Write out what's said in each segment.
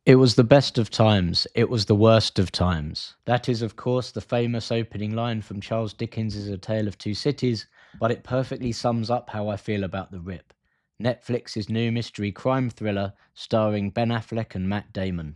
It was the best of times, it was the worst of times. That is, of course, the famous opening line from Charles Dickens' A Tale of Two Cities, but it perfectly sums up how I feel about The Rip, Netflix's new mystery crime thriller starring Ben Affleck and Matt Damon.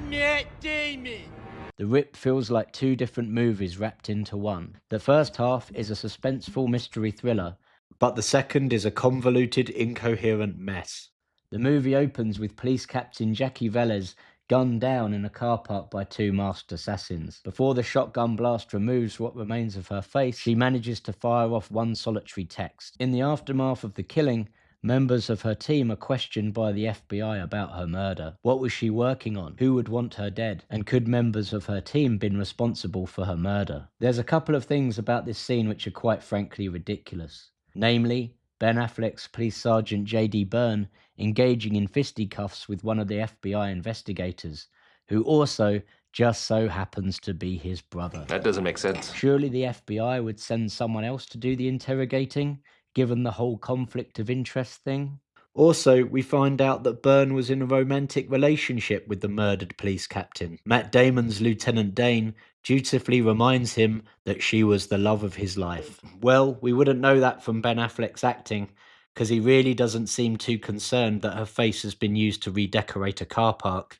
Matt Damon! The Rip feels like two different movies wrapped into one. The first half is a suspenseful mystery thriller, but the second is a convoluted, incoherent mess. The movie opens with police captain Jackie Velez gunned down in a car park by two masked assassins. Before the shotgun blast removes what remains of her face, she manages to fire off one solitary text. In the aftermath of the killing, members of her team are questioned by the FBI about her murder. What was she working on? Who would want her dead? And could members of her team been responsible for her murder? There's a couple of things about this scene which are quite frankly ridiculous. Namely, Ben Affleck's police sergeant J.D. Byrne engaging in fisticuffs with one of the FBI investigators, who also just so happens to be his brother. That doesn't make sense. Surely the FBI would send someone else to do the interrogating, given the whole conflict of interest thing? Also, we find out that Byrne was in a romantic relationship with the murdered police captain. Matt Damon's Lieutenant Dane dutifully reminds him that she was the love of his life. Well, we wouldn't know that from Ben Affleck's acting, because he really doesn't seem too concerned that her face has been used to redecorate a car park.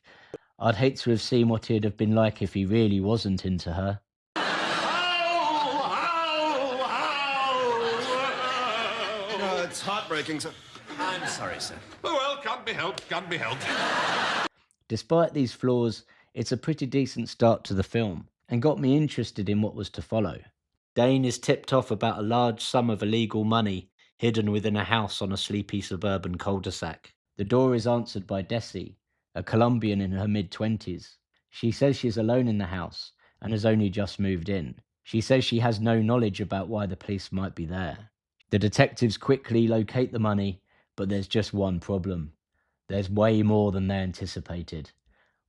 I'd hate to have seen what it'd have been like if he really wasn't into her. It's heartbreaking, sir. I'm sorry, sir. Oh, well, can't be helped, can't be helped. Despite these flaws, it's a pretty decent start to the film, and got me interested in what was to follow. Dane is tipped off about a large sum of illegal money hidden within a house on a sleepy suburban cul-de-sac. The door is answered by Desi, a Colombian in her mid-20s. She says she's alone in the house and has only just moved in. She says she has no knowledge about why the police might be there. The detectives quickly locate the money, but there's just one problem. There's way more than they anticipated.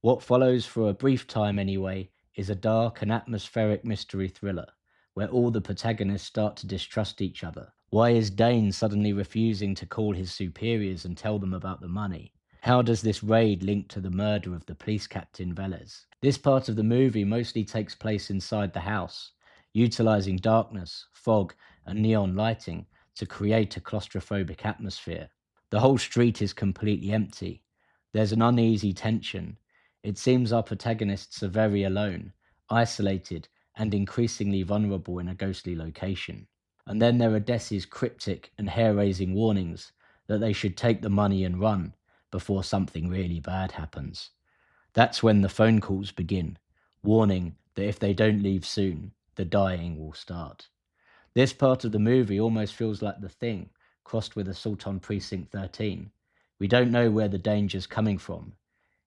What follows, for a brief time anyway, is a dark and atmospheric mystery thriller, where all the protagonists start to distrust each other. Why is Dane suddenly refusing to call his superiors and tell them about the money? How does this raid link to the murder of the police captain Velez? This part of the movie mostly takes place inside the house, utilizing darkness, fog, and neon lighting to create a claustrophobic atmosphere. The whole street is completely empty. There's an uneasy tension. It seems our protagonists are very alone, isolated, and increasingly vulnerable in a ghostly location. And then there are Desi's cryptic and hair-raising warnings that they should take the money and run before something really bad happens. That's when the phone calls begin, warning that if they don't leave soon, the dying will start. This part of the movie almost feels like The Thing, crossed with Assault on Precinct 13. We don't know where the danger's coming from.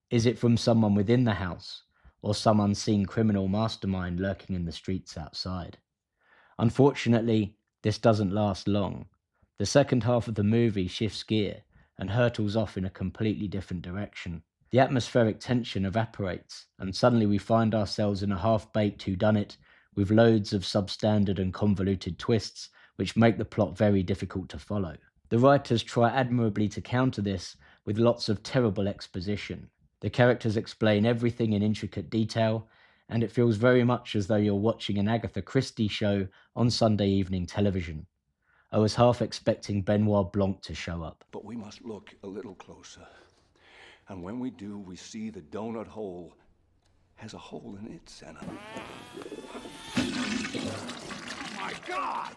Is it from someone within the house, or some unseen criminal mastermind lurking in the streets outside? Unfortunately, this doesn't last long. The second half of the movie shifts gear and hurtles off in a completely different direction. The atmospheric tension evaporates, and suddenly we find ourselves in a half-baked whodunit with loads of substandard and convoluted twists which make the plot very difficult to follow. The writers try admirably to counter this with lots of terrible exposition. The characters explain everything in intricate detail, and it feels very much as though you're watching an Agatha Christie show on Sunday evening television. I was half expecting Benoit Blanc to show up. But we must look a little closer. And when we do, we see the donut hole has a hole in its center. Oh my God!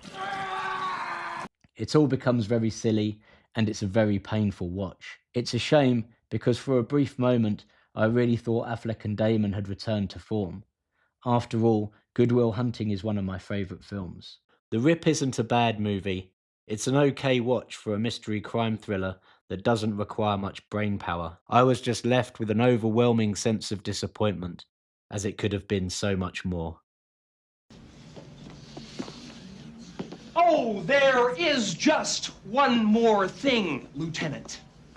It all becomes very silly, and it's a very painful watch. It's a shame, because for a brief moment, I really thought Affleck and Damon had returned to form. After all, Good Will Hunting is one of my favourite films. The Rip isn't a bad movie. It's an okay watch for a mystery crime thriller that doesn't require much brain power. I was just left with an overwhelming sense of disappointment, as it could have been so much more. Oh, there is just one more thing, Lieutenant.